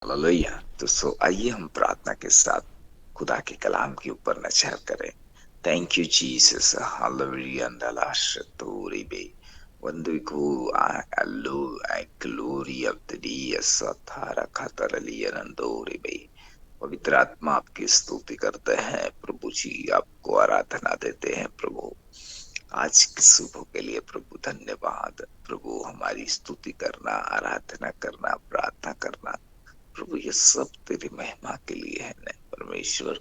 Hallelujah. तो आइए हम प्रार्थना के साथ खुदा के कलाम के ऊपर नजर करें। Thank you Jesus. हालेलुया अंदलाशतोरी बे वंदुको अल्लो ग्लोरी ऑफ द डी सथारा खतरलियन अंदोरी बे। पवित्र आत्मा आपकी स्तुति करते हैं प्रभु जी, आपको आराधना देते हैं प्रभु। आज के सुबह के लिए प्रभु धन्यवाद प्रभु। हमारी स्तुति करना, आराधना करना, प्रार्थना करना प्रभु ये सब तेरी महिमा के लिए है न परमेश्वर।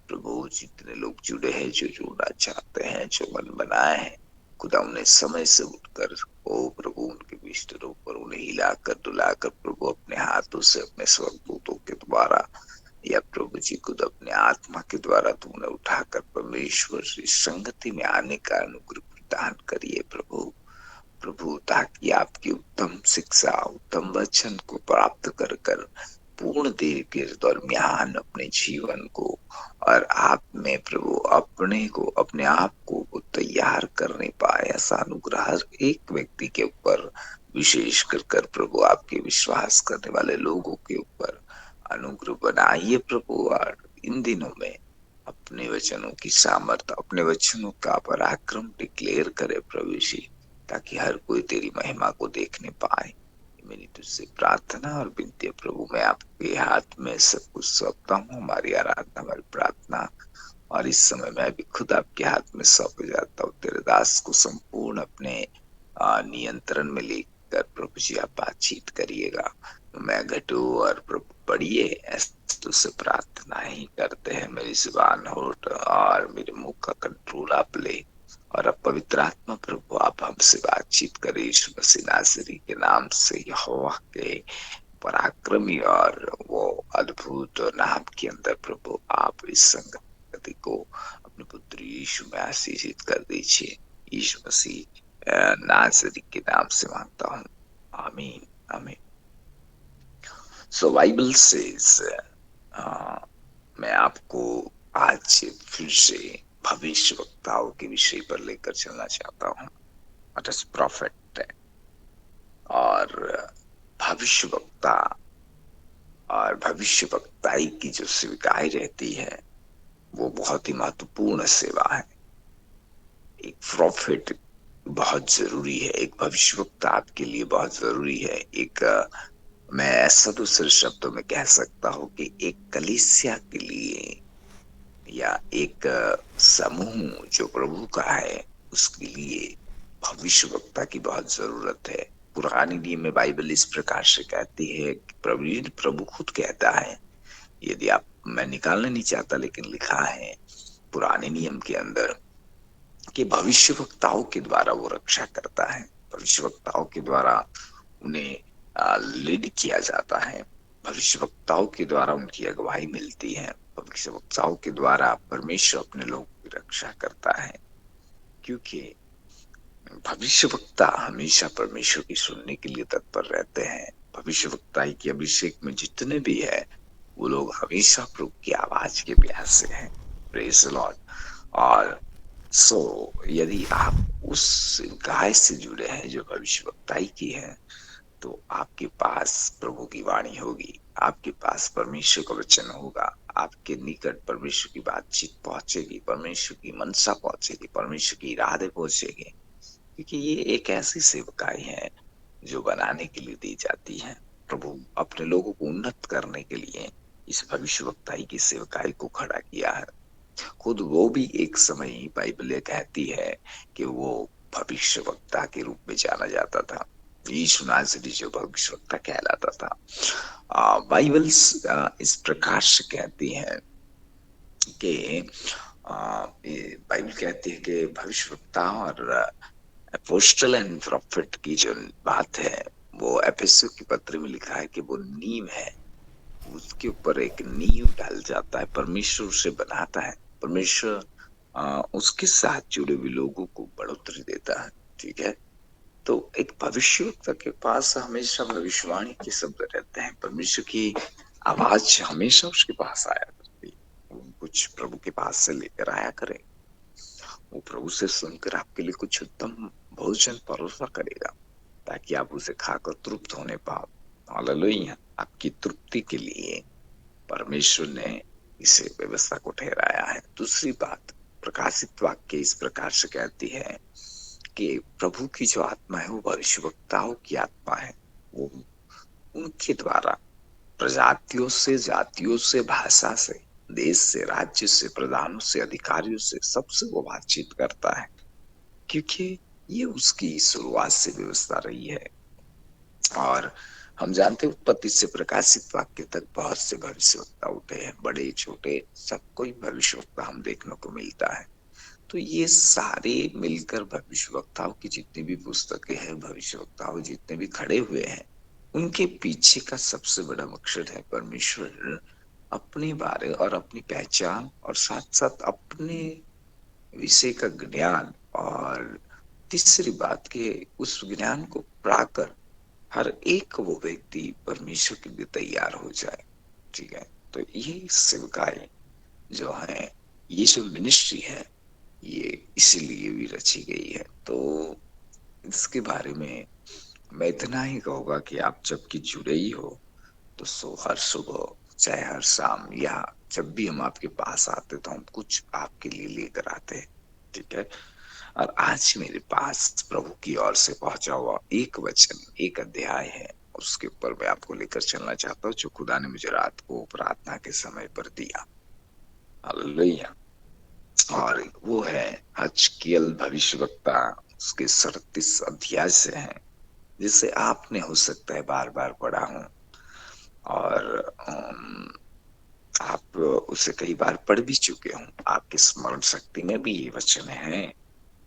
प्रभु जितने लोग जुड़े हैं, जो जुड़ना चाहते हैं, जो मन बनाए हैं, खुदा उन्हें समय से उठकर ओ प्रभु उनके बिस्तरों पर उन्हें हिलाकर डुलाकर प्रभु अपने हाथों से अपने स्वर्गदूतों के द्वारा या प्रभु जी खुद अपने आत्मा के द्वारा तू उन्हें उठाकर परमेश्वर इस संगति में आने का अनुग्रह प्रदान करिए प्रभु। प्रभु ताकि आपकी उत्तम शिक्षा, उत्तम वचन को प्राप्त कर कर पूर्ण देर के दरमियान अपने जीवन को और आप में प्रभु अपने को, अपने आप को तैयार करने पाए, ऐसा अनुग्रह हर एक व्यक्ति के ऊपर विशेष कर कर प्रभु आपके विश्वास करने वाले लोगों के ऊपर अनुग्रह बनाइए प्रभु। और इन दिनों में अपने वचनों की सामर्थ, अपने वचनों का पराक्रम डिक्लेयर करे प्रभु जी, ताकि हर कोई तेरी महिमा को देखने पाए। मेरी तुझसे प्रार्थना और विनती है प्रभु, मैं आपके हाथ में सब कुछ सौंपता हूँ, हमारी आराधना, हमारी प्रार्थना। और इस समय मैं भी खुद आपके हाथ में सौंप जाता हूँ। तेरे दास को संपूर्ण अपने नियंत्रण में लेकर प्रभु जी आप बातचीत करिएगा। मैं घटू और प्रभु बढ़िए, ऐसे तुझसे प्रार्थना ही करते हैं। मेरी जुबान, होठ और मेरे मुंह का कंट्रोल आप ले। और अब पवित्र आत्मा प्रभु आप हमसे बातचीत करें यीशु मसीह नासरी के नाम से। यहोवा के पराक्रमी और वो अद्भुत नाम के अंदर प्रभु आप इस संगति को अपने पुत्र यीशु में आशीषित कर दीजिए। यीशु मसीह नासरी के नाम से मांगता हूँ, आमीन आमीन। सो बाइबल सेज, मैं आपको आज फिर से भविष्यवक्ताओं के विषय पर लेकर चलना चाहता हूँ। What is profit. और भविष्यवक्ता और भविष्यवक्ताई की जो सेविकाएं रहती है वो बहुत ही महत्वपूर्ण सेवा है। एक प्रॉफिट बहुत जरूरी है, एक भविष्यवक्ता आपके लिए बहुत जरूरी है। एक मैं ऐसा दूसरे शब्दों में कह सकता हूँ कि एक कलीसिया के लिए या एक समूह जो प्रभु का है उसके लिए भविष्यवक्ता की बहुत जरूरत है। पुराने नियम में बाइबल इस प्रकार से कहती है कि प्रभु खुद कहता है, यदि आप, मैं निकालना नहीं चाहता लेकिन लिखा है पुराने नियम के अंदर कि भविष्यवक्ताओं के द्वारा वो रक्षा करता है। भविष्यवक्ताओं के द्वारा उन्हें लीड किया जाता है। भविष्यवक्ताओं के द्वारा उनकी अगुवाई मिलती है। भविष्यवक्ताओं के द्वारा परमेश्वर अपने लोगों की रक्षा करता है, क्योंकि भविष्यवक्ता हमेशा परमेश्वर की सुनने के लिए तत्पर रहते हैं। भविष्यवक्ताई के अभिषेक में जितने भी है वो लोग हमेशा प्रभु की आवाज के प्यासे हैं। Praise the Lord. और यदि आप उस गाय से जुड़े हैं जो भविष्यवक्ताई की है, तो आपके पास प्रभु की वाणी होगी, आपके पास परमेश्वर का वचन होगा, आपके निकट परमेश्वर की बातचीत पहुंचेगी, परमेश्वर की मनसा पहुंचेगी, परमेश्वर की इरादे पहुंचेगी। क्योंकि ये एक ऐसी सेवकाई है जो बनाने के लिए दी जाती है। प्रभु अपने लोगों को उन्नत करने के लिए इस भविष्यवक्ताई की सेवकाई को खड़ा किया है। खुद वो भी एक समय बाइबल कहती है कि वो भविष्यवक्ता के रूप में जाना जाता था। यीशु नाज़री जो भविष्यवक्ता कहलाता था। बाइबल इस प्रकार से कहती है कि बाइबल कहती है कि भविष्यवक्ता और अपोस्टल एंड प्रॉफिट की जो बात है वो एफेसियों की पत्र में लिखा है कि वो नींव है। उसके ऊपर एक नींव डाल जाता है, परमेश्वर उसे बनाता है, परमेश्वर उसके साथ जुड़े हुए लोगों को बढ़ोतरी देता है। ठीक है, तो एक भविष्यवक्ता के पास हमेशा भविष्यवाणी के शब्द रहते हैं। परमेश्वर की आवाज हमेशा उसके पास आया करती है। वो कुछ प्रभु के पास से लेकर आया करे, वो प्रभु से सुनकर आपके लिए कुछ उत्तम भोजन परोसा करेगा, ताकि आप उसे खाकर तृप्त होने पाओ। हालेलुया। आपकी तृप्ति के लिए परमेश्वर ने इसे व्यवस्था को ठहराया है। दूसरी बात, प्रकाशित वाक्य इस प्रकार से कहती है कि प्रभु की जो आत्मा है वो भविष्यवक्ताओं की आत्मा है। वो उनके द्वारा प्रजातियों से, जातियों से, भाषा से, देश से, राज्य से, प्रधानों से, अधिकारियों से, सबसे वो बातचीत करता है, क्योंकि ये उसकी शुरुआत से व्यवस्था रही है। और हम जानते हैं उत्पत्ति से प्रकाशित वाक्य तक बहुत से भविष्यवक्ता उठे हैं, बड़े छोटे सबको ही भविष्यवक्ता हम देखने को मिलता है। तो ये सारे मिलकर भविष्यवक्ताओं की जितनी भी पुस्तकें हैं, भविष्यवक्ताओं जितने भी खड़े हुए हैं, उनके पीछे का सबसे बड़ा मकसद है परमेश्वर अपने बारे और अपनी पहचान और साथ साथ अपने विषय का ज्ञान, और तीसरी बात के उस ज्ञान को पाकर हर एक वो व्यक्ति परमेश्वर के लिए तैयार हो जाए। ठीक है, तो ये सेवकाई जो है, ये जो मिनिस्ट्री है, ये इसीलिए भी रची गई है। तो इसके बारे में मैं इतना ही कहूंगा कि आप जबकि जुड़े ही हो तो सो हर सुबह चाहे हर शाम या जब भी हम आपके पास आते तो हम कुछ आपके लिए लेकर आते हैं। ठीक है, और आज मेरे पास प्रभु की ओर से पहुंचा हुआ एक वचन, एक अध्याय है, उसके ऊपर मैं आपको लेकर चलना चाहता हूँ, जो खुदा ने मुझे रात को प्रार्थना के समय पर दिया। हालेलुया। और वो है हजकियल भविष्यवक्ता, उसके 37 अध्याय से है, जिसे आपने हो सकता है बार बार पढ़ा हो, और आप उसे कई बार पढ़ भी चुके हो। आपकी स्मरण शक्ति में भी ये वचन है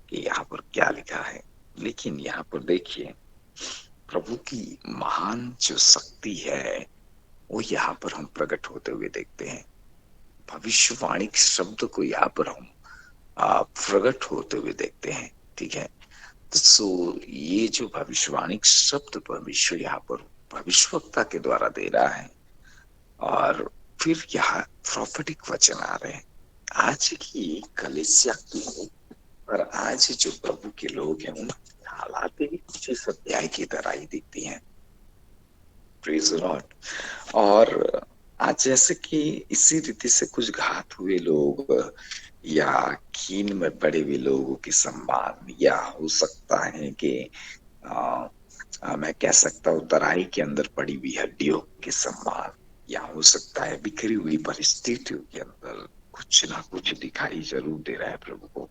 कि यहाँ पर क्या लिखा है। लेकिन यहाँ पर देखिए, प्रभु की महान जो शक्ति है वो यहाँ पर हम प्रकट होते हुए देखते हैं। भविष्यवाणी शब्द को यहाँ पर हम प्रकट होते हुए देखते हैं। ठीक है, तो ये जो भविष्यवाणी शब्द परमेश्वर यहाँ पर भविष्यवक्ता के द्वारा दे रहा है, और फिर यहाँ प्रोफेटिक वचन आ रहे हैं आज की कलीसिया की। और आज जो प्रभु के लोग हैं उनकी हालात भी कुछ इस अध्याय की तरह ही दिखती हैं। Praise the Lord. और आज जैसे कि इसी रीति से कुछ घात हुए लोग या कीन में पड़े हुए लोगों के सम्मान, या हो सकता है कि मैं कह सकता हूँ तराई के अंदर पड़ी हुई हड्डियों के सम्मान, या हो सकता है बिखरी हुई परिस्थितियों के अंदर कुछ ना कुछ दिखाई जरूर दे रहा है प्रभु को।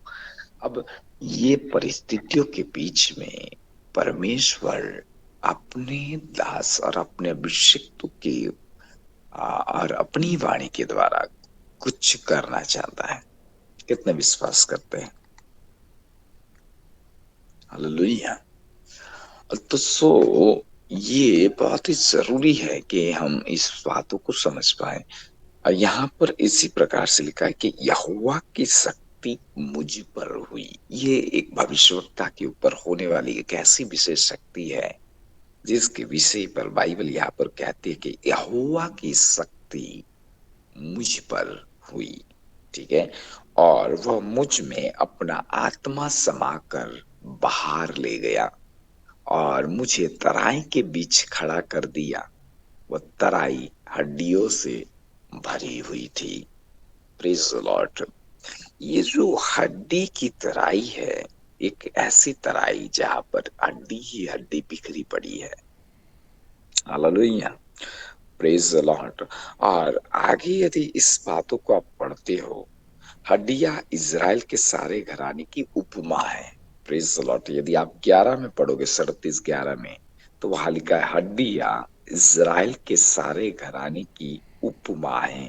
अब ये परिस्थितियों के बीच में परमेश्वर अपने दास और अपने अभिषिक्त के और अपनी वाणी के द्वारा कुछ करना चाहता है। कितने विश्वास करते हैं? हालेलुया। तो ये बहुत ही जरूरी है कि हम इस बातों को समझ पाए। और यहाँ पर इसी प्रकार से लिखा है कि यहोवा की शक्ति मुझ पर हुई। ये एक भविष्यवक्ता के ऊपर होने वाली एक ऐसी विशेष शक्ति है जिसके विषय पर बाइबल यहाँ पर कहती है कि यहोवा की शक्ति मुझ पर हुई। ठीक है, और वह मुझ में अपना आत्मा समाकर बाहर ले गया और मुझे तराई के बीच खड़ा कर दिया। वह तराई हड्डियों से भरी हुई थी। Praise the Lord. ये जो हड्डी की तराई है, एक ऐसी तराई जहां पर हड्डी ही हड्डी बिखरी पड़ी है। हालेलुया। Praise the Lord. और आगे यदि इस बातों को आप पढ़ते हो, हड्डियां इज़राइल के सारे घराने की उपमा है। Praise the Lord. यदि आप 11 में पढ़ोगे, 37:11 में, तो वहां लिखा है हड्डियां इज़राइल के सारे घराने की उपमा है।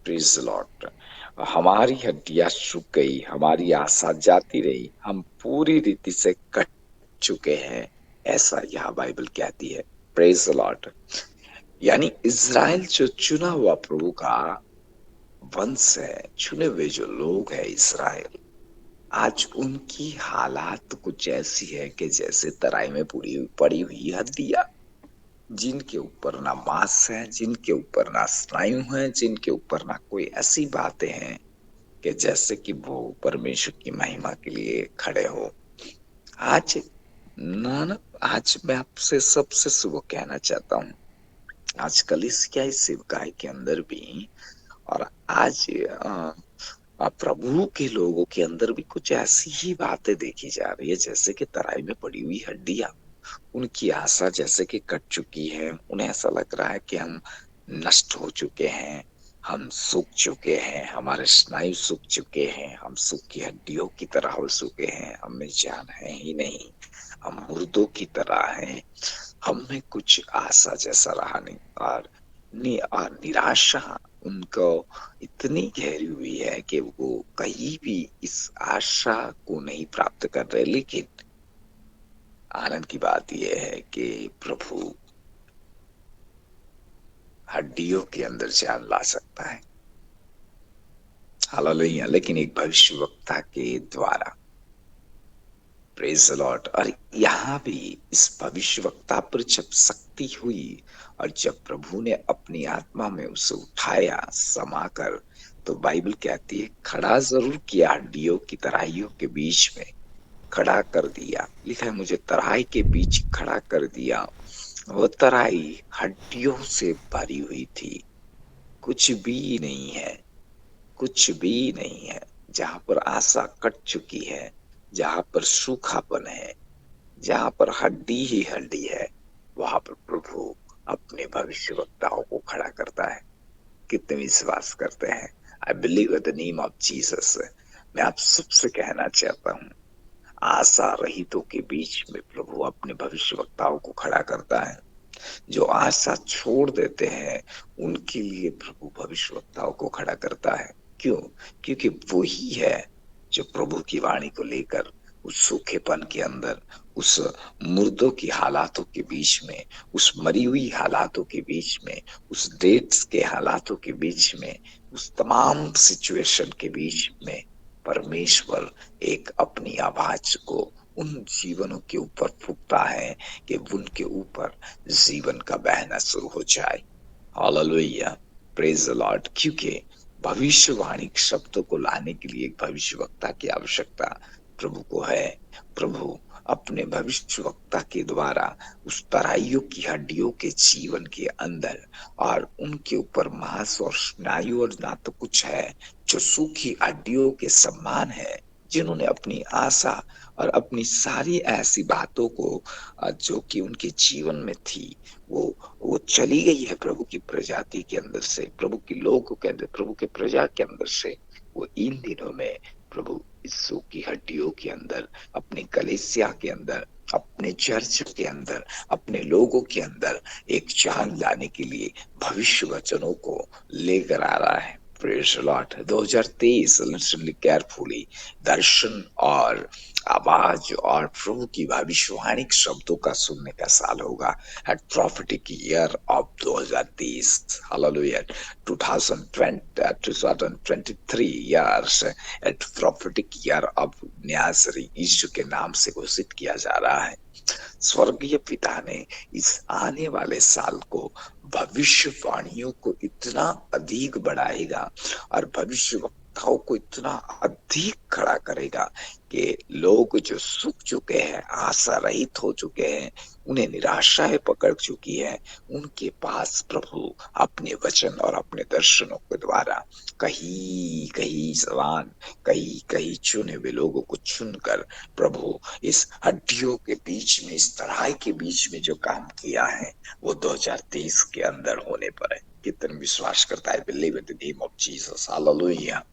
Praise the Lord. हमारी हड्डियां सूख गई, हमारी आशा जाती रही, हम पूरी रीति से कट चुके हैं, ऐसा यह बाइबल कहती है। Praise the Lord. यानी इज़राइल जो चुना हुआ प्रभु का वंश है, चुने हुए जो लोग हैं इज़राइल, आज उनकी हालात कुछ ऐसी है कि जैसे तराई में पड़ी हुई हड्डियां, जिनके ऊपर ना मांस है, जिनके ऊपर ना स्नायु है, जिनके ऊपर ना कोई ऐसी बातें हैं कि जैसे कि वो परमेश्वर की महिमा के लिए खड़े हो। आज ना, आज मैं आपसे सबसे सुबह कहना चाहता हूँ, आजकल इस क्या इस सेवकाई के अंदर भी, और आज प्रभु के लोगों के अंदर भी कुछ ऐसी ही बातें देखी जा रही है जैसे कि तराई में पड़ी हुई हड्डियां। उनकी आशा जैसे कि कट चुकी है। उन्हें ऐसा लग रहा है कि हम नष्ट हो चुके हैं, हम सूख चुके हैं, हमारे स्नायु सूख चुके हैं, हम सूखी हड्डियों की तरह हो चुके हैं, हमें जान है ही नहीं, हम मुर्दों की तरह हैं। हम में कुछ आशा जैसा रहा नहीं। और निराशा उनको इतनी गहरी हुई है कि वो कहीं भी इस आशा को नहीं प्राप्त कर रहे। लेकिन आनंद की बात यह है कि प्रभु हड्डियों के अंदर जान ला सकता है। हालेलुया। लेकिन एक भविष्यवक्ता के द्वारा, प्रेज द लॉर्ड। और यहाँ भी इस भविष्यवक्ता पर जब शक्ति हुई और जब प्रभु ने अपनी आत्मा में उसे उठाया समाकर, तो बाइबल कहती है खड़ा जरूर किया हड्डियों की तराइयों के बीच में, खड़ा कर दिया। लिखा है मुझे तराई के बीच खड़ा कर दिया। वो तराई हड्डियों से भरी हुई थी। कुछ भी नहीं है, कुछ भी नहीं है। जहां पर आशा कट चुकी है, जहां पर सूखापन है, जहां पर हड्डी ही हड्डी है, वहां पर प्रभु अपने भविष्यवक्ताओं को खड़ा करता है। कितने विश्वास करते हैं? I believe in the name of Jesus. मैं आप सबसे कहना चाहता हूँ, आशा रहितों के बीच में प्रभु अपने भविष्यवक्ताओं को खड़ा करता है। जो आशा छोड़ देते हैं उनके लिए प्रभु भविष्यवक्ताओं को खड़ा करता है। क्यों? क्योंकि वो ही है जो प्रभु की वाणी को लेकर उस सूखेपन के अंदर, उस मुर्दों की हालातों के बीच में, उस मरी हुई हालातों के बीच में, उस डेट्स के हालातों के बीच में, उस तमाम सिचुएशन के बीच में परमेश्वर एक अपनी आवाज को उन जीवनों के ऊपर फूकता है कि उनके ऊपर जीवन का बहना शुरू हो जाए। Hallelujah, praise the Lord. क्योंकि भविष्यवाणी शब्दों को लाने के लिए एक भविष्यवक्ता की आवश्यकता प्रभु को है। प्रभु अपने भविष्यवक्ता के द्वारा उस तराइयों की हड्डियों के जीवन के अंदर और उनके ऊपर मांस और स्नायु और ना तो कुछ है, जो सूखी हड्डियों के समान है, जिन्होंने अपनी आशा और अपनी सारी ऐसी बातों को जो कि उनके जीवन में थी, वो चली गई है प्रभु की प्रजाति के अंदर से, प्रभु के लोगों के अंदर, प्रभु के प्रजा के अंदर से। वो इन दिनों में प्रभु यीशु की हड्डियों के अंदर, अपनी कलीसिया के अंदर, अपने चर्च के अंदर, अपने लोगों के अंदर एक जान लाने के लिए भविष्य वचनों को लेकर आ रहा है। Praise the lord. 2023 listen carefully, दर्शन और आवाज और प्रभु की भविष्यवाणी शब्दों का सुनने का साल होगा। at prophetic year of 2030. Hallelujah. 2023 years at prophetic year of न्यासरी यीशु के नाम से घोषित किया जा रहा है। स्वर्गीय पिता ने इस आने वाले साल को भविष्यवाणियों को इतना अधिक बढ़ाएगा और भविष्यवक्ताओं को इतना अधिक खड़ा करेगा कि लोग जो सूख चुके हैं, आशा रहित हो चुके हैं, उन्हें निराशाएं पकड़ चुकी है, उनके पास प्रभु अपने वचन और अपने दर्शनों के द्वारा कहीं कहीं जवान, कहीं कहीं चुने हुए लोगों को चुनकर प्रभु इस हड्डियों के बीच में, इस तराई के बीच में जो काम किया है वो 2023 के अंदर होने पर है। कितने विश्वास करता है? Believe in the name of Jesus. Hallelujah.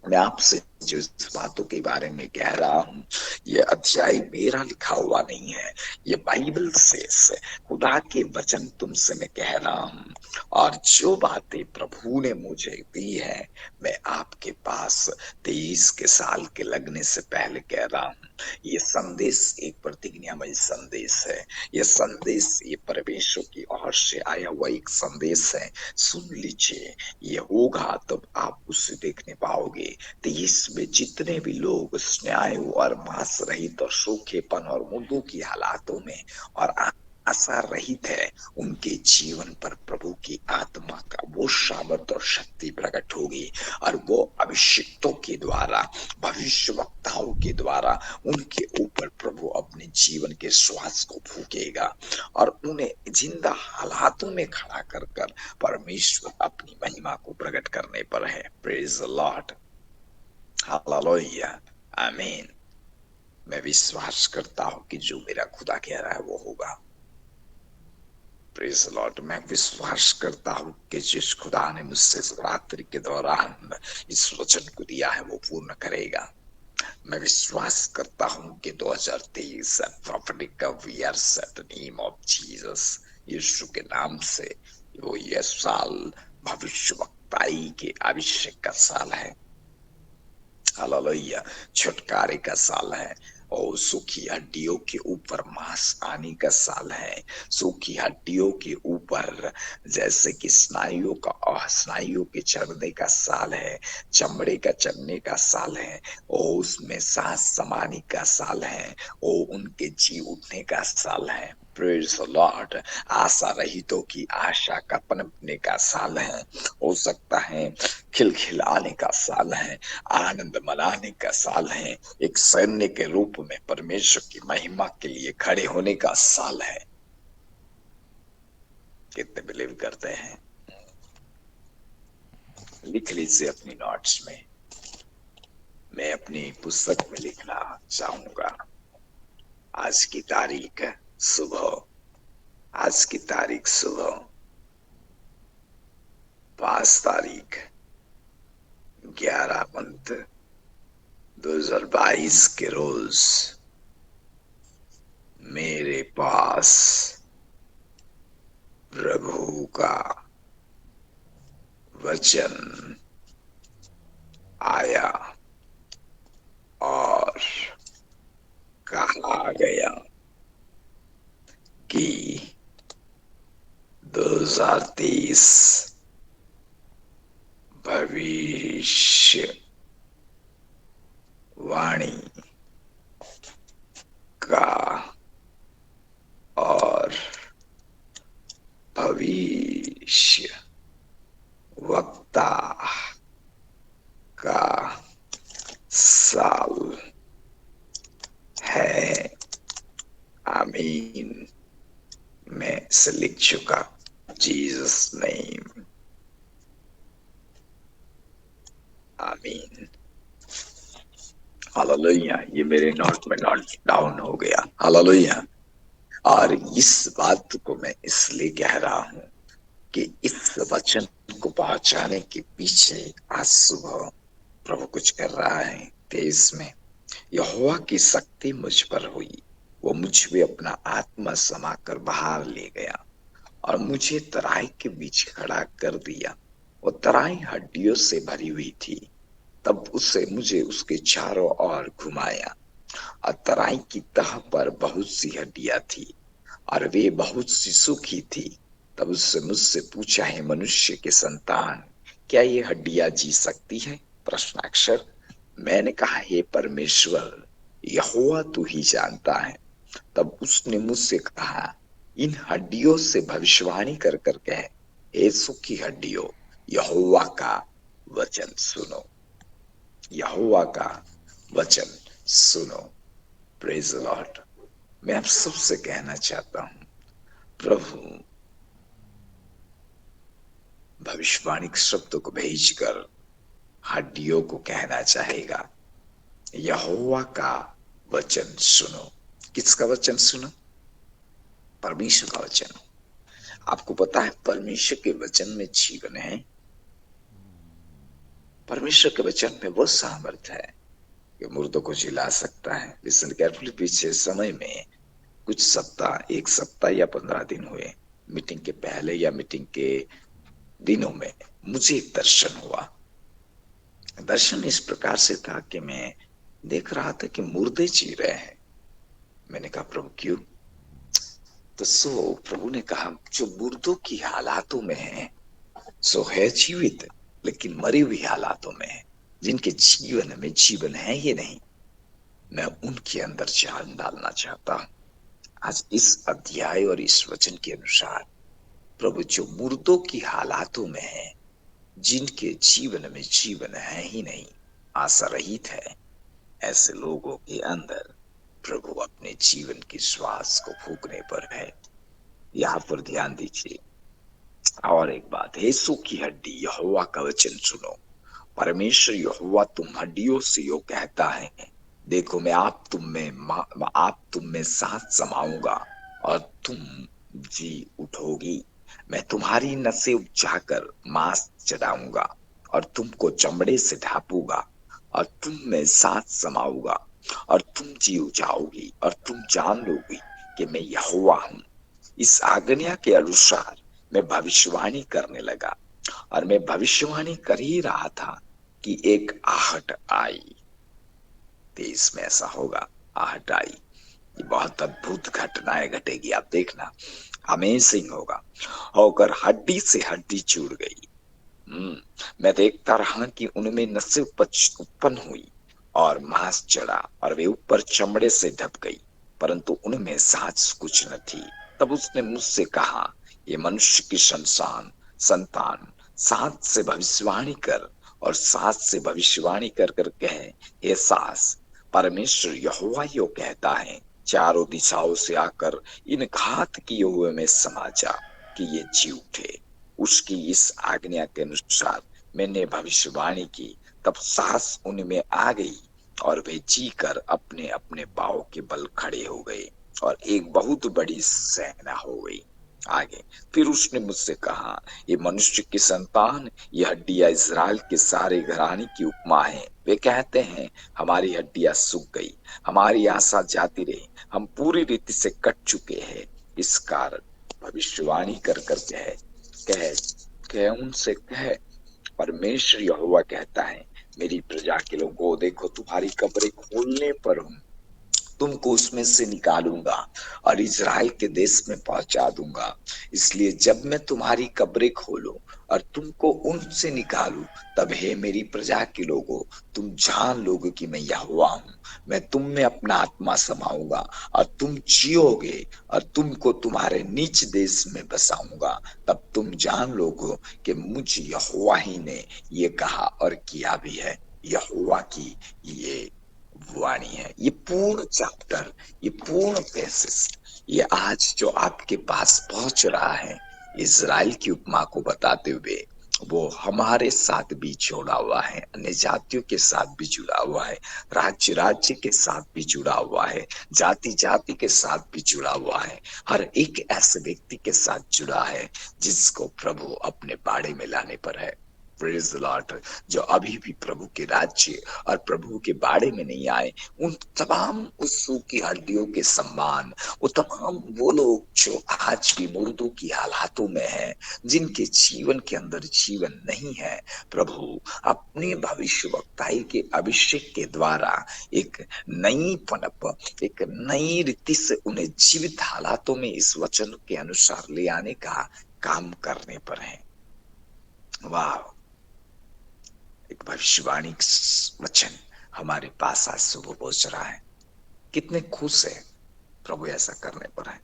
मैं आपसे जो इस बातों के बारे में कह रहा हूँ, ये अध्याय मेरा लिखा हुआ नहीं है, ये बाइबल से खुदा के वचन तुमसे मैं कह रहा हूँ। और जो बातें प्रभु ने मुझे दी है, मैं आपके पास 23 के साल के लगने से पहले कह रहा हूँ। ये संदेश एक प्रतिज्ञामय संदेश है। ये संदेश ये परमेश्वर की ओर से आया हुआ एक संदेश है। सुन लीजिए, ये होगा तब आप उसे देखने पाओगे। तो इसमें जितने भी लोग स्नायु और मांस रहित और सूखेपन और मुर्दों की हालातों में और आशा रहित है, उनके जीवन पर प्रभु की आत्मा का वो सामर्थ और शक्ति प्रकट होगी, और वो अभिषिक्तों के द्वारा, भविष्य वक्ताओं के द्वारा उनके ऊपर प्रभु अपने जीवन के श्वास को फूकेगा, और उन्हें जिंदा हालातों में खड़ा कर कर परमेश्वर अपनी महिमा को प्रकट करने पर है। प्रेज द लॉर्ड, हालेलुया, आमीन। मैं विश्वास करता हूं कि जो मेरा खुदा कह रहा है वो होगा। प्रेज लॉर्ड, मैं विश्वास करता हूं कि जिस खुदा ने मुझसे इस रात्रि के दौरान इस वचन को दिया है वो पूर्ण करेगा। मैं विश्वास करता हूं कि 2023 prophetic year in the name of Jesus, यीशु के नाम से वो यह साल भविष्यवक्ताई के अभिषेक का साल है। हालेलुया, छुटकारे का साल है, और सूखी हड्डियों के ऊपर मांस आने का साल है। सूखी हड्डियों के ऊपर जैसे कि स्नायुओं के चढ़ने का साल है, चमड़े का चढ़ने का साल है, और उसमें सांस समाने का साल है, और उनके जी उठने का साल है। प्रेज द लॉर्ड, आशा रहितों की आशा का पनपने का साल है। हो सकता है खिलखिलाने का साल है, आनंद मनाने का साल है, एक सैन्य के रूप में परमेश्वर की महिमा के लिए खड़े होने का साल है। कितने बिलीव करते हैं? लिख लीजिए अपनी नोट्स में। मैं अपनी पुस्तक में लिखना चाहूंगा। आज की तारीख सुबह, आज की तारीख सुबह 5 तारीख 11 मंथ 2022 के रोज मेरे पास प्रभु का वचन आया और कहा गया कि 2023 भविष्य वाणी का और भविष्य वक्ता का साल है। आमीन। मैं इसे लिख चुका, जीसस नेम, आमीन। हालेलुया, ये मेरे नोट में नोट डाउन हो गया। हालेलुया। और इस बात को मैं इसलिए कह रहा हूं कि इस वचन को पहुंचाने के पीछे आज सुबह प्रभु कुछ कर रहा है देश में। यहोवा की शक्ति मुझ पर हुई, वो मुझ में अपना आत्मा समाकर बाहर ले गया और मुझे तराई के बीच खड़ा कर दिया। वो तराई हड्डियों से भरी हुई थी। तब उससे मुझे उसके चारों ओर घुमाया, और तराई की तह पर बहुत सी हड्डियां थी, और वे बहुत सी सूखी थी। तब उससे मुझसे पूछा, है मनुष्य के संतान, क्या ये हड्डियां जी सकती है? प्रश्नाक्षर। मैंने कहा, हे परमेश्वर, यहोवा तू ही जानता है। तब उसने मुझसे कहा, इन हड्डियों से भविष्यवाणी कर कर कह, हे सूखी हड्डियों, यहोवा का वचन सुनो। यहोवा का वचन सुनो। Praise the Lord. मैं आप सबसे कहना चाहता हूं, प्रभु भविष्यवाणी शब्द को भेजकर हड्डियों को कहना चाहेगा, यहोवा का वचन सुनो। किसका वचन सुनो? परमेश्वर का वचन। आपको पता है परमेश्वर के वचन में जीवन है। परमेश्वर के वचन में वो सामर्थ्य है कि मुर्दों को जिला सकता है। Listen carefully. पीछे समय में कुछ सप्ताह, 1 सप्ताह या 15 दिन हुए, मीटिंग के पहले या मीटिंग के दिनों में मुझे एक दर्शन हुआ। दर्शन इस प्रकार से था कि मैं देख रहा था कि मुर्दे जी रहे हैं। मैंने कहा, प्रभु क्यों? तो प्रभु ने कहा, जो मुर्दों की हालातों में है सो है जीवित, लेकिन मरी हुई हालातों में है, जिनके जीवन में जीवन है ये नहीं, मैं उनके अंदर जान डालना चाहता हूं। आज इस अध्याय और इस वचन के अनुसार प्रभु जो मुर्दों की हालातों में है, जिनके जीवन में जीवन है ही नहीं, आशा रहित है, ऐसे लोगों के अंदर प्रभु अपने जीवन की श्वास को फूकने पर है। यहाँ पर ध्यान दीजिए। और एक बात, यीशु की हड्डी यहोवा का वचन सुनो। परमेश्वर यहोवा तुम हड्डियों से यो कहता है, देखो मैं आप तुम में सांस समाऊंगा और तुम जी उठोगी। मैं तुम्हारी नसें उपजाकर मांस चढ़ाऊंगा और तुमको चमड़े से ढापूंगा और तुम में सांस समाऊंगा और तुम जी जाओगी और तुम जान लोगी कि मैं यहोवा हूँ। इस आज्ञा के अनुसार मैं भविष्यवाणी करने लगा और मैं भविष्यवाणी कर ही रहा था कि एक आहट आई। देश में ऐसा होगा, आहट आई। ये बहुत अद्भुत घटनाएं घटेगी, आप देखना, अमेजिंग होगा। होकर हड्डी से हड्डी जुड़ गई। मैं देखता रहा कि उनमें नसें उत्पन्न हुई और मांस चढ़ा और वे ऊपर चमड़े से ढप गई, परंतु उनमें सांस कुछ न थी। तब उसने मुझसे कहा, ये मनुष्य की संतान सांस से भविष्यवाणी कर और सांस से भविष्यवाणी कर कर कहे, हे सांस, परमेश्वर यहोवा यो कहता है, चारों दिशाओं से आकर इन घात किए हुए में समा जा कि ये जी उठे। उसकी इस आज्ञा के अनुसार मैंने भविष्यवाणी की, तब सांस उनमें आ गई और वे जी कर अपने अपने पांव के बल खड़े हो गए और एक बहुत बड़ी सेना हो गई। आगे फिर उसने मुझसे कहा, ये मनुष्य की संतान, ये हड्डियां इज़राइल के सारे घराने की उपमा है। वे कहते हैं, हमारी हड्डियां सूख गई, हमारी आशा जाती रही, हम पूरी रीति से कट चुके हैं। इस कारण भविष्यवाणी कर कर कह उनसे कह, परमेश्वर यहोवा कहता है, मेरी प्रजा के लोगों, देखो तुम्हारी कब्रें खोलने पर हूँ, तुमको उसमें से निकालूंगा और इज़राइल के देश में पहुंचा दूंगा। इसलिए जब मैं तुम्हारी कब्रें खोलूं और तुमको उनसे निकालूं, तब हे मेरी प्रजा के लोगों, तुम जान लोगे कि मैं यहोवा हूँ। मैं तुम में अपना आत्मा समाऊंगा और तुम जियोगे और तुमको तुम्हारे निज देश में बसाऊंगा। तब तुम जान लोगे कि मुझ यहोवा ही ने ये कहा और किया भी है। यहोवा की ये वाणी है। ये पूर्ण चैप्टर, ये पूर्ण पैसेज, ये आज जो आपके पास पहुंच रहा है, इज़राइल की उपमा को बताते हुए, वो हमारे साथ भी जुड़ा हुआ है, अन्य जातियों के साथ भी जुड़ा हुआ है, राज्य राज्य के साथ भी जुड़ा हुआ है, जाति जाति के साथ भी जुड़ा हुआ है। हर एक ऐसे व्यक्ति के साथ जुड़ा है जिसको प्रभु अपने बाड़े में लाने पर है। Praise the Lord. जो अभी भी प्रभु के राज्य और प्रभु के बाड़े में नहीं आए, उन तमाम उस की हड्डियों के सम्मान, वो तमाम वो लोग जो आज भी मुर्दों की हालातों में हैं, जिनके जीवन के अंदर जीवन नहीं है, प्रभु अपने भविष्यवक्ताई के अभिषेक के द्वारा एक नई पनप, एक नई रीति से उन्हें जीवित हालातों में इस वचन के अनुसार ले आने का काम करने पर है। वाह, एक भविष्यवाणी वचन हमारे पास आज सुबह पहुंच रहा है। कितने खुश है प्रभु ऐसा करने पर है।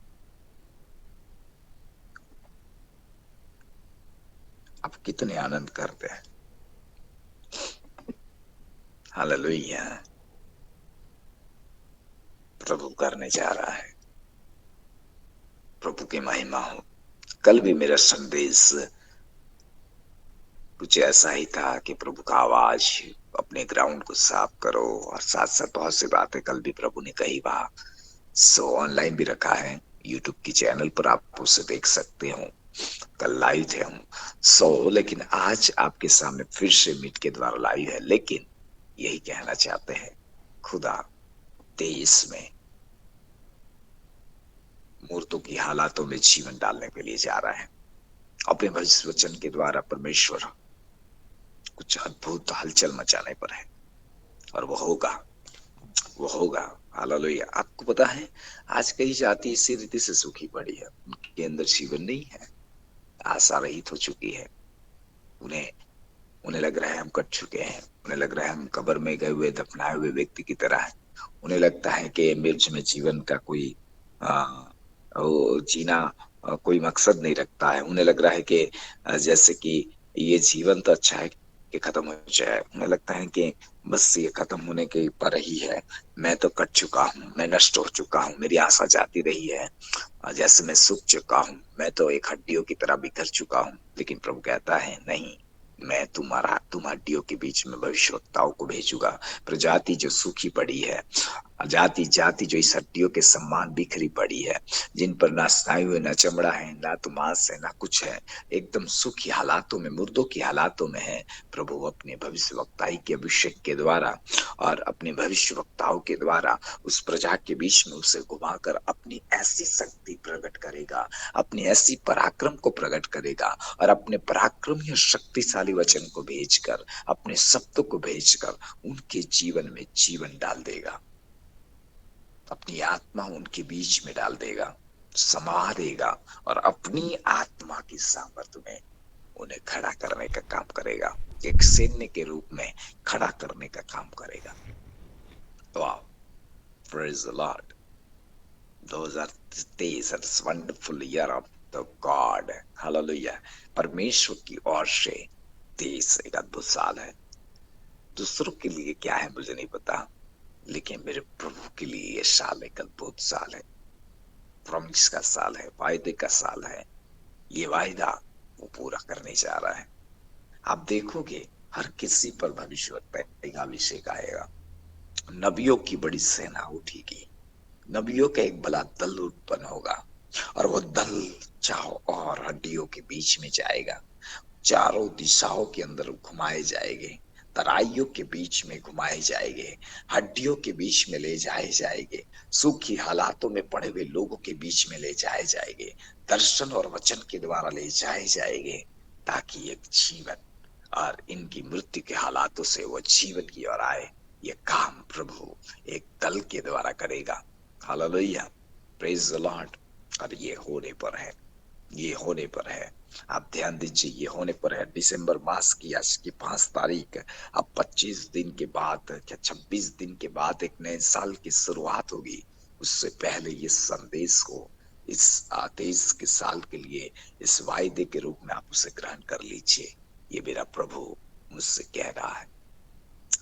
आप कितने आनंद करते हैं। हालेलुया। प्रभु करने जा रहा है, प्रभु की महिमा हो। कल भी मेरा संदेश कुछ ऐसा ही था कि प्रभु का आवाज, अपने ग्राउंड को साफ करो, और साथ साथ बहुत सी बातें कल भी प्रभु ने कही वहां। सो ऑनलाइन भी रखा है, यूट्यूब की चैनल पर आप उसे देख सकते हो। कल लाइव थे हम। लेकिन आज आपके सामने फिर से मीट के द्वारा लाइव है। लेकिन यही कहना चाहते हैं, खुदा देश में मूर्तों की हालातों में जीवन डालने के लिए जा रहा है। अपने भविष्य वचन के द्वारा परमेश्वर कुछ अद्भुत हलचल मचाने पर है, और वो होगा, वो होगा। हालेलुया। आपको पता है, आज कई जाति इसी रीति से सूखी पड़ी है, उनके अंदर जीवन नहीं है, आशा रहित हो चुकी है। उन्हें उन्हें लग रहा है हम कट चुके हैं, उन्हें लग रहा है हम कब्र में गए हुए दफनाए हुए व्यक्ति की तरह है। उन्हें लगता है कि मुझ में जीवन का कोई वो जीना कोई मकसद नहीं रखता है। उन्हें लग रहा है कि जैसे कि ये जीवन तो अच्छा है कि खत्म हो जाए। उन्हें लगता है कि बस ये खत्म होने के पर ही है, मैं तो कट चुका हूँ, मैं नष्ट हो चुका हूँ, मेरी आशा जाती रही है, जैसे मैं सूख चुका हूँ, मैं तो एक हड्डियों की तरह बिखर चुका हूँ। लेकिन प्रभु कहता है नहीं, मैं तुम हड्डियों के बीच में भविष्यवक्ताओं को भेजूंगा। प्रजाति जो सूखी पड़ी है, जाति जाति जो इस हड्डियों के सम्मान बिखरी पड़ी है, जिन पर ना स्नायु है, ना चमड़ा है, ना तो मांस है, ना कुछ है, एकदम सूखी हालातों में, मुर्दों की हालातों में है, प्रभु अपने भविष्यवक्ताई के अभिषेक के द्वारा और अपने भविष्यवक्ताओं के द्वारा उस प्रजा के बीच में उसे घुमाकर अपनी ऐसी शक्ति प्रकट करेगा, अपनी ऐसी पराक्रम को प्रकट करेगा, और अपने पराक्रमी और शक्तिशाली वचन को भेजकर, अपने शब्दों को भेजकर उनके जीवन में जीवन डाल देगा, अपनी आत्मा उनके बीच में डाल देगा, समा देगा, और अपनी आत्मा की सामर्थ्य में उन्हें खड़ा करने का काम करेगा, एक सैन्य के रूप में खड़ा करने का काम करेगा। वाह, praise the lord. 2023 it's wonderful year of the God, hallelujah. परमेश्वर की ओर से 23 एक अद्भुत साल है। दूसरों के लिए क्या है मुझे नहीं पता, लेकिन मेरे प्रभु के लिए ये साल एक अद्भुत साल है, प्रॉमिस का साल है, वायदे का साल है। ये वायदा वो पूरा करने जा रहा है। आप देखोगे हर किसी पर भविष्यवक्ता का अभिषेक आएगा, नबियों की बड़ी सेना उठेगी, नबियों का एक बड़ा दल उत्पन्न होगा, और वो दल चारों और हड्डियों के बीच में जाएगा, चारों दिशाओं के अंदर घुमाए जाएंगे, तराइयों के बीच में घुमाए जाएंगे, हड्डियों के बीच में ले जाए जाएंगे, सूखी हालातों में पड़े हुए लोगों के बीच में ले जाए जाएंगे, दर्शन और वचन के द्वारा ले जाए जाएंगे, ताकि एक जीवन और इनकी मृत्यु के हालातों से वो जीवन की ओर आए। ये काम प्रभु एक दल के द्वारा करेगा। Hallelujah, praise the Lord. और ये होने पर है, ये होने पर है। आप ध्यान दीजिए, ये होने पर है। दिसंबर मास की आज की 5 तारीख, अब 25 दिन के बाद, क्या 26 दिन के बाद एक नए साल की शुरुआत होगी। उससे पहले ये संदेश को, इस 23 के साल के लिए इस वायदे के रूप में आप उसे ग्रहण कर लीजिए। ये मेरा प्रभु मुझसे कह रहा है,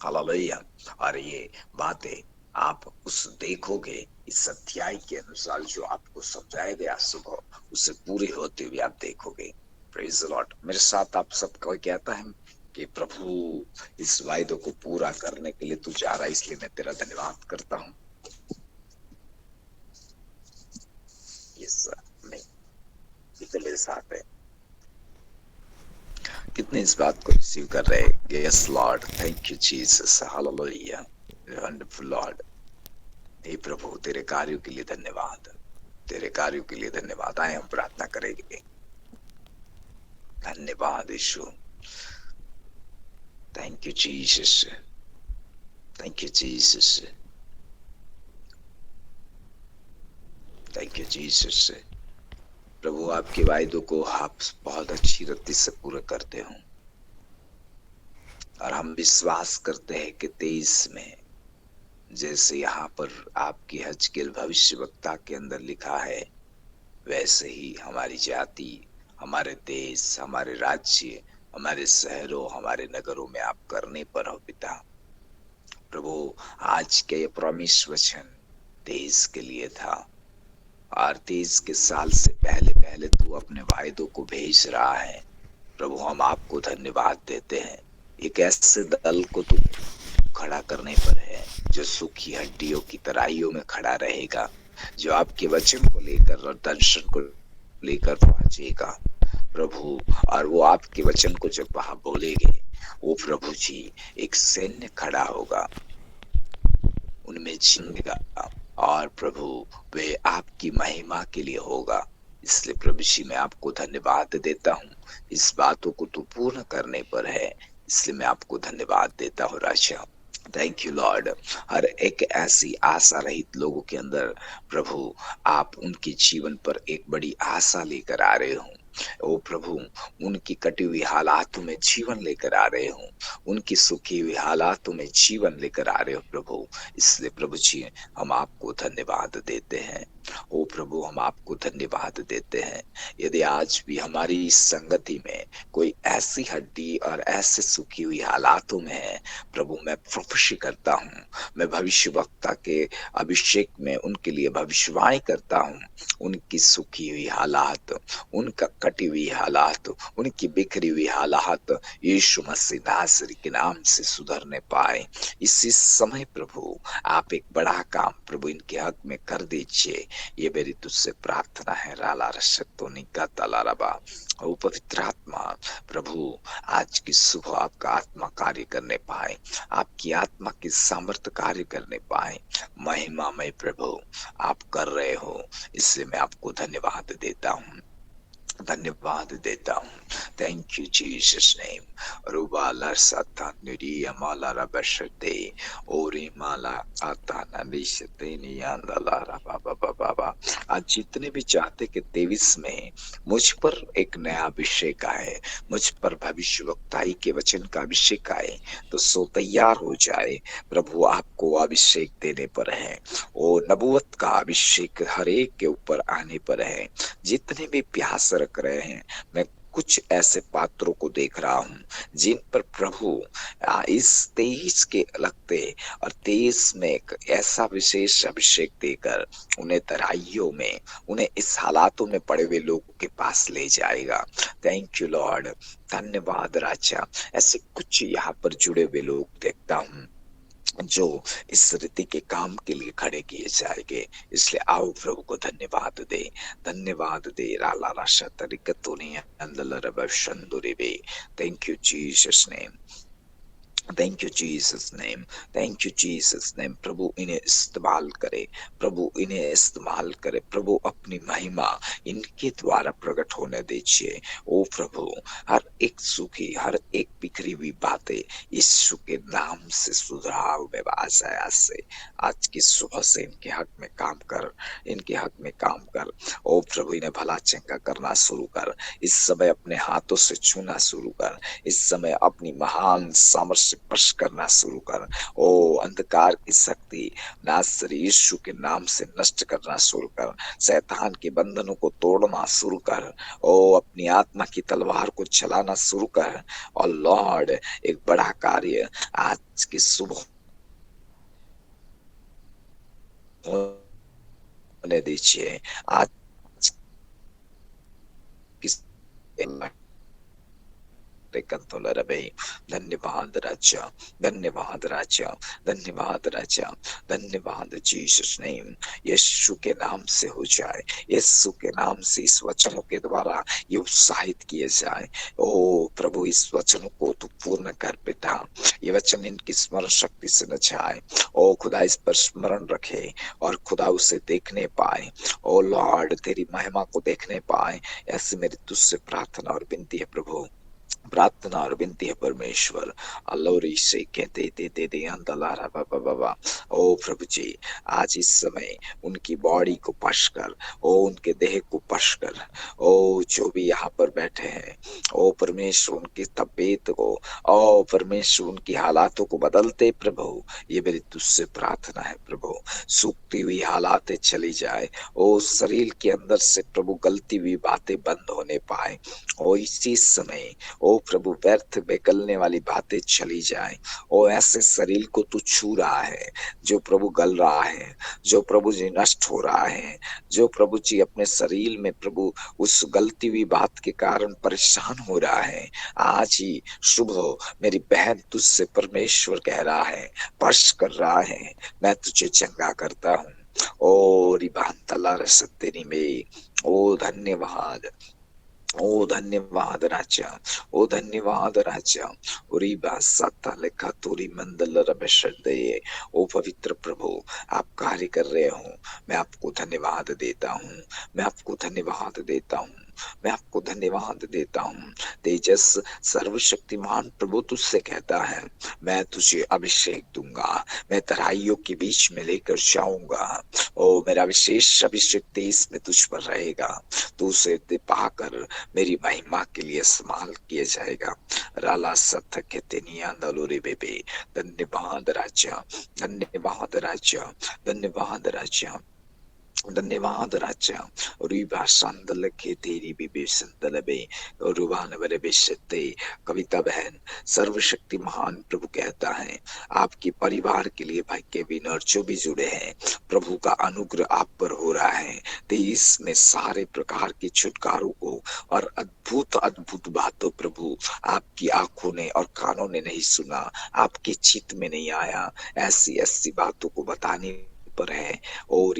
हालेलुया। और ये बातें आप उस देखोगे, इस अध्याय के अनुसार जो आपको समझाया गया सुबह, उसे पूरे होते हुए आप देखोगे। Praise the Lord. मेरे साथ आप सबको कहता है कि प्रभु इस वायदे को पूरा करने के लिए तू जा रहा है, इसलिए मैं तेरा धन्यवाद करता हूँ। यस, नहीं, ये मेरे साथ है। कितने इस बात को रिसीव कर रहे हैं? Yes lord, thank you Jesus, hallelujah, wonderful lord. हे प्रभु, तेरे कार्यों के लिए धन्यवाद, तेरे कार्यों के लिए धन्यवाद। आए हम प्रार्थना करेंगे। धन्यवाद यीशु, thank you Jesus, thank you Jesus, thank you Jesus. प्रभु, आपके वायदों को आप बहुत अच्छी रीति से पूरा करते हो, और हम विश्वास करते हैं कि 23 में, जैसे यहाँ पर आपकी हजकेल भविष्यवक्ता के अंदर लिखा है, वैसे ही हमारी जाति, हमारे देश, हमारे राज्य, हमारे शहरों, हमारे नगरों में आप करने पर हो पिता। प्रभु, आज के ये प्रॉमिस वचन 23 के लिए था, और 23 के साल से पहले पहले तू अपने वायदों को भेज रहा है। प्रभु, हम आपको धन्यवाद देते हैं, एक ऐसे दल को तू खड़ा करने पर है जो सूखी हड्डियों की तराइयों में खड़ा रहेगा, जो आपके वचन को लेकर और दर्शन को लेकर पहुंचेगा प्रभु। और वो आपके वचन को जब वहां बोलेंगे, वो प्रभु जी एक सैन्य खड़ा होगा, उनमें झिंगा, और प्रभु वे आपकी महिमा के लिए होगा। इसलिए प्रभु जी मैं आपको धन्यवाद देता हूँ, इस बातों को तू पूर्ण करने पर है, इसलिए मैं आपको धन्यवाद देता हूँ राजा। Thank you lord. हर एक ऐसी आशा रहित लोगों के अंदर प्रभु आप उनके जीवन पर एक बड़ी आशा लेकर आ रहे हो। ओ प्रभु, उनकी कटी हुई हालातों में जीवन लेकर आ रहे हो, उनकी सुखी हुई हालातों में जीवन लेकर आ रहे हो प्रभु। इसलिए प्रभु जी हम आपको धन्यवाद देते हैं, ओ प्रभु, हम आपको धन्यवाद देते हैं। यदि आज भी हमारी इस संगति में कोई ऐसी हड्डी और ऐसे सुखी हुई हालातों में है, प्रभु मैं प्रोफेसी करता हूँ, मैं भविष्य वक्ता के अभिषेक में उनके लिए भविष्यवाणी करता हूँ। उनकी सुखी हुई हालात, उनका कटी हुई हालात, उनकी बिखरी हुई हालात यीशु मसीह नासरी के नाम से सुधरने पाए। इसी समय प्रभु आप एक बड़ा काम प्रभु इनके हक में कर दीजिए, ये मेरी तुझसे प्रार्थना है। राला रशतो निका तला रबा। ओ पवित्र आत्मा, प्रभु आज की सुबह आपका आत्मा कार्य करने पाए, आपकी आत्मा की सामर्थ्य कार्य करने पाए। महिमामय प्रभु आप कर रहे हो, इससे मैं आपको धन्यवाद देता हूँ, धन्यवाद देता हूँ। Thank you Jesus name. रुबाला साता निरिया माला रबशते ओरी माला आता नरिशते नियांदला रबा बाबा बाबा। आज जितने भी चाहते कि 23 में मुझ पर एक नया अभिषेक आए, मुझ पर भविष्यवक्ताई के वचन का अभिषेक आए, तो सो तैयार हो जाए। प्रभु आपको अभिषेक देने पर है, वो नबूवत का अभिषेक हर एक के ऊपर आने पर है। जितने भी प्यास रख रहे हैं, मैं कुछ ऐसे पात्रों को देख रहा हूँ जिन पर प्रभु इस 23 के लगते और 23 में एक ऐसा विशेष अभिषेक देकर उन्हें तराइयों में, उन्हें इस हालातों में पड़े हुए लोगों के पास ले जाएगा। थैंक यू लॉर्ड, धन्यवाद राजा। ऐसे कुछ यहाँ पर जुड़े हुए लोग देखता हूँ जो इस रीति के काम के लिए खड़े किए जाएंगे, इसलिए आओ प्रभु को धन्यवाद दे, धन्यवाद दे। राला राशा तरीकतोनी अंदल रब शंदुरी बे। Thank you Jesus name, thank you Jesus name, thank you Jesus name. प्रभु इन्हें इस्तेमाल करे, प्रभु इन्हें इस्तेमाल करे, प्रभु अपनी महिमा इनके द्वारा प्रकट होने दीजिए। ओ प्रभु हर एक सुखी, हर एक बिखरी हुई बातें यीशु के नाम से सुधराव में आज से, आज की सुबह से इनके हक में काम कर, इनके हक में काम कर। ओ प्रभु इन्हें भला चंगा करना शुरू कर, इस समय अपने हाथों से छूना शुरू कर, इस समय अपनी महान सामर्थ्य स्पर्श करना शुरू कर। ओ अंधकार की शक्ति नासरी यीशु के नाम से नष्ट करना शुरू कर, शैतान के बंधनों को तोड़ना शुरू कर। ओ अपनी आत्मा की तलवार को चलाना शुरू कर। और लॉर्ड एक बड़ा कार्य आज की सुबह होने दीजिए। आज धन्यवाद राजा, धन्यवाद राजा, धन्यवाद राजा, धन्यवाद जीसस नेम। यीशु के नाम से हो जाए, यीशु के नाम से इस वचनों के द्वारा ये उत्साहित किए जाए। ओ प्रभु इस वचनों को तू पूर्ण कर पिता, ये वचन इनकी स्मरण शक्ति से न जाए। ओ खुदा इस पर स्मरण रखे और खुदा उसे देखने पाए। ओ लॉर्ड तेरी महिमा को देखने पाए, ऐसे मेरी तुझसे प्रार्थना और विनती है प्रभु, प्रार्थना और विनती है परमेश्वर। अल्लोरी से कहते दे दे दे अंदलारा बाबा बाबा। ओ प्रभु जी आज इस समय उनकी बॉडी को पश कर, ओ उनके देह को पश कर। ओ जो भी यहाँ पर बैठे हैं, ओ परमेश्वर उनकी तबीयत को, ओ परमेश्वर उनकी हालातों को बदलते प्रभु, ये मेरी तुझसे प्रार्थना है प्रभु। सूखती हुई हालातें चली जाए, ओ शरीर के अंदर से प्रभु गलती हुई बातें बंद होने पाए। ओ इसी समय ओ प्रभु व्यर्थ में गलने वाली बातें चली जाए। ओ ऐसे शरीर को तू छू रहा है जो प्रभु गल रहा है, जो प्रभु जी नष्ट हो रहा है, जो प्रभु जी अपने शरीर में प्रभु उस गलती हुई बात के कारण परेशान हो रहा है। आज ही सुबह मेरी बहन तुझसे परमेश्वर कह रहा है, स्पर्श कर रहा है, मैं तुझे चंगा करता हूँ। ओ रिबान तला रसतेनी में, ओ धन्यवाद, ओ धन्यवाद राजा, ओ धन्यवाद राजा। उरीबा साता लेखा तोरी मंदल रबशदे। ओ पवित्र प्रभु आप कार्य कर रहे हो, मैं आपको धन्यवाद देता हूँ, मैं आपको धन्यवाद देता हूँ, मैं आपको धन्यवाद देता हूँ। तेजस सर्वशक्तिमान प्रभु तुझसे कहता है, मैं तुझे अभिषेक दूंगा, मैं तराइयों के बीच में लेकर जाऊंगा। ओ मेरा विशेष अभिषेक 23 में तुझ पर रहेगा, तू उसे पाकर मेरी महिमा के लिए इस्तेमाल किया जाएगा। राला सत्य के तेनिया दलोरे बेबे। धन्यवाद राजा, धन्यवाद राजा, धन्यवाद राजा। धन्यवाद राजा। रिबा संदल के तेरी बिबे संदल बे रुबान बरे बेशते। कविता बहन, सर्वशक्ति महान प्रभु कहता है आपके परिवार के लिए भाई केविन और जो भी जुड़े हैं, प्रभु का अनुग्रह आप पर हो रहा है। देश में सारे प्रकार के छुटकारों को और अद्भुत अद्भुत बातों प्रभु आपकी आंखों ने और कानों ने नहीं सुना, आपके चित्त में नहीं आया, ऐसी ऐसी बातों को बताने पर है। और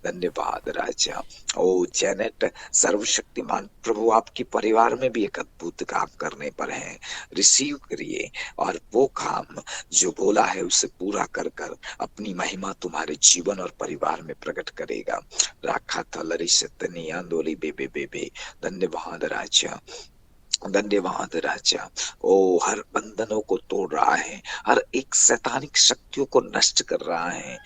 धन्यवाद राजा। ओ जेनेट, सर्वशक्तिमान प्रभु आपके परिवार में भी एक अद्भुत काम करने पर है। रिसीव करिए और वो काम जो बोला है उसे पूरा कर कर अपनी महिमा तुम्हारे जीवन और परिवार में प्रकट करेगा। राखा थलरी सतनी आंदोली बेबे बेबे। धन्यवाद राजा, धन्यवाद राजा। ओ हर बंधनों को तोड़ रहा है, हर एक शैतानिक शक्तियों को नष्ट कर रहा है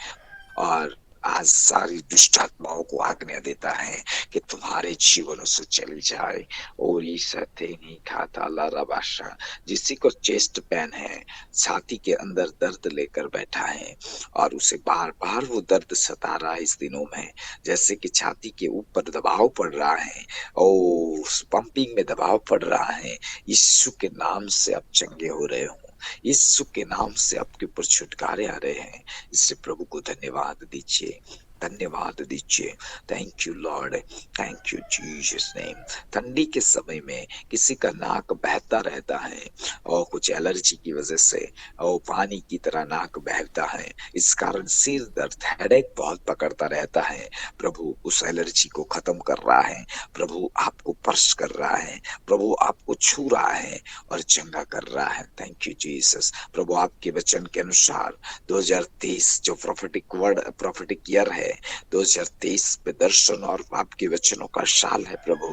और आज सारी दुष्ट आत्माओं को आज्ञा देता है कि तुम्हारे जीवनों से चली जाए। और ये सत्य नहीं खाता लाराबाशा, जिसी को चेस्ट पेन है, छाती के अंदर दर्द लेकर बैठा है और उसे बार बार वो दर्द सता रहा है इस दिनों में, जैसे कि छाती के ऊपर दबाव पड़ रहा है, ओ पंपिंग में दबाव पड़ रहा है। यीशु के नाम से आप चंगे हो रहे हो, यीशु के नाम से आपके ऊपर छुटकारे आ रहे हैं। इससे प्रभु को धन्यवाद दीजिए, धन्यवाद दीजिए। Thank you Lord, thank you Jesus name. ठंडी के समय में किसी का नाक बहता रहता है और कुछ एलर्जी की वजह से और पानी की तरह नाक बहता है, इस कारण सिर दर्द हेडेक बहुत पकड़ता रहता है। प्रभु उस एलर्जी को खत्म कर रहा है, प्रभु आपको स्पर्श कर रहा है, प्रभु आपको छू रहा है और चंगा कर रहा है। Thank you Jesus. प्रभु आपके वचन के अनुसार 2023 जो प्रोफेटिक वर्ड प्रोफेटिक ईयर है, 2023 पे दर्शन और आपके वचनों का साल है प्रभु,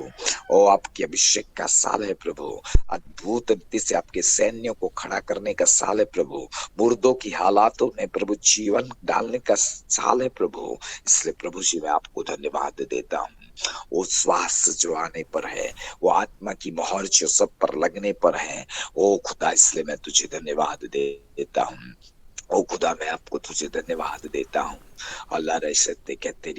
और आपके अभिषेक का साल है प्रभु, अद्भुत रीति से आपके सैन्यों को खड़ा करने का साल है प्रभु, मुर्दों की हालातों में प्रभु जीवन डालने का साल है प्रभु। इसलिए प्रभु जी मैं आपको धन्यवाद देता हूँ। वो श्वास जो आने पर है, वो आत्मा की मोहर जो सब पर लगने पर है, ओ खुदा इसलिए मैं तुझे धन्यवाद देता हूँ। ओ खुदा मैं आपको तुझे धन्यवाद देता हूँ। अल्लाह रह सकते कहते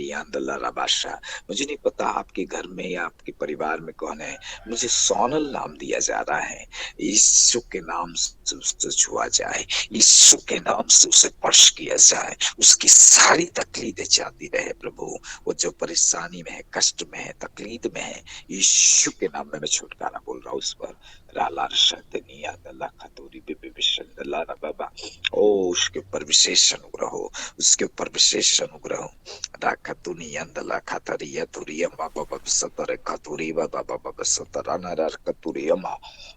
बादशाह, मुझे नहीं पता आपके घर में या आपके परिवार में कौन है, मुझे सोनल नाम दिया जा रहा है। यीशु के नाम से उसे छुआ जाए, यीशु के नाम से उसे स्पर्श किया जाए, उसकी सारी तकलीफें जाती रहे प्रभु। वो जो परेशानी में है, कष्ट में है, तकलीफ में है, यीशु के नाम में मैं छुटकारा बोल रहा हूँ उस पर। बाबा ओ उसके ऊपर विशेष अनुग्रह हो, उसके ऊपर विशेष अनुग्रह हो। राखतुनी अंदला खातरिया तुरिया बाबा बाबा सतर खातुरी बाबा बाबा सतर अनर कतुरिया मा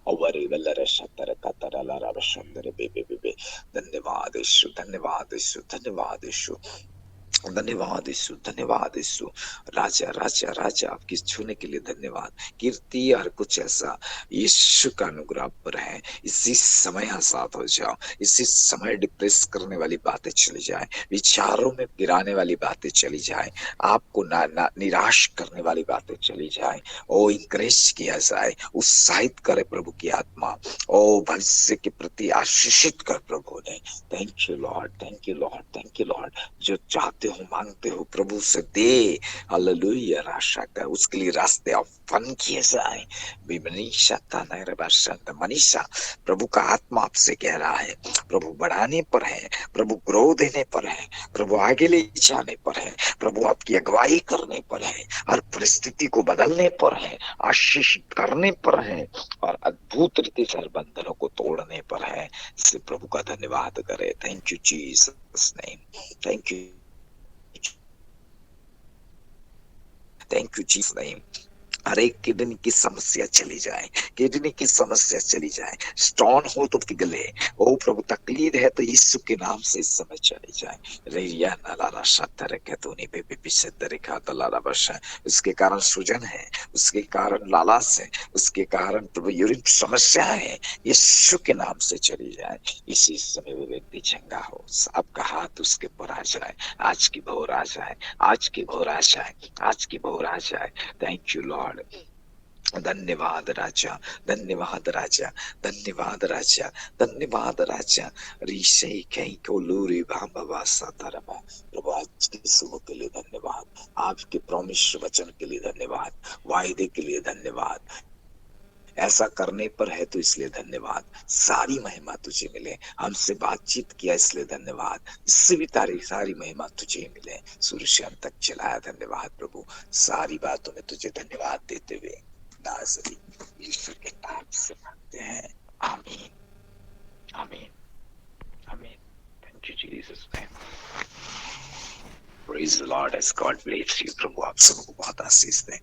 अवरे वल्लरे सतर कतरला रावशंदरे बेबे बेबे। धन्यवाद यीशु, धन्यवाद यीशु, धन्यवाद यीशु, धन्यवाद यीशु, धन्यवाद यीशु। राजा राजा राजा आपकी छूने के लिए धन्यवाद। कीर्ति और कुछ ऐसा यीशु का अनुग्रह पर है। इसी समय आजाद हो जाओ, इसी समय डिप्रेस करने वाली बातें चली जाए, विचारों में गिराने वाली बातें चली जाए, आपको ना निराश करने वाली बातें चली जाए। ओ इंकरेज किया जाए, उत्साहित करे प्रभु की आत्मा, ओ भविष्य के प्रति आशीषित कर प्रभु ने। Thank you Lord, thank you Lord, thank you Lord. जो चाहते हो मांगते हो प्रभु से दे, हालेलुया। आशा कर उसके लिए रास्ते ओपन किए जाए। मनीषा, प्रभु का आत्मा आपसे कह रहा है, प्रभु बढ़ाने पर है, प्रभु ग्रो देने पर है, प्रभु आगे ले जाने पर है, प्रभु आपकी अगुवाई करने पर है, हर परिस्थिति को बदलने पर है, आशीष करने पर है और अद्भुत रीति से हर बंधनों को तोड़ने पर है। इसलिए प्रभु का धन्यवाद करे। Thank you Jesus name, thank you, thank you Jesus name. हर एक किडनी की समस्या चली जाए, किडनी की समस्या चली जाए, स्टोन हो तो पिघले, ओ प्रभु तकलीफ है तो यीशु के नाम से इस समय चली जाए। रेरिया नालारा शतर कहतूनी बेबी बिशतर का तलारा बशा, उसके कारण सूजन है, उसके कारण लालास है, उसके कारण प्रभु यूरिन समस्या है, यीशु के नाम से चली जाए। इसी समय वो व्यक्ति चंगा हो, आपका हाथ उसके ऊपर आ जाए, आज की भोर आ जाए, आज की भोर आ जाए, आज की भोर आ जाए। थैंक यू लॉर्ड, धन्यवाद राजा, धन्यवाद राजा, धन्यवाद राजा, धन्यवाद राजा। ऋषि कहीं को लूरी बाबा सातारमा। प्रभु आज की सुबह के लिए धन्यवाद, आपके प्रॉमिस वचन के लिए धन्यवाद, वायदे के लिए धन्यवाद। ऐसा करने पर है तो इसलिए धन्यवाद। सारी महिमा तुझे मिले। हमसे बातचीत किया इसलिए धन्यवाद। इससे भी तारी सारी महिमा तुझे मिले। सूर्य से अंत तक चलाया, धन्यवाद प्रभु। सारी बातों में तुझे धन्यवाद देते हुए नाज़री यीशु के नाम से मांगते हैं, आमीन, आमीन, आमीन। Thank you Jesus name. Praise the lord as God bless you. प्रभु आप सबको बहुत आशीष दें।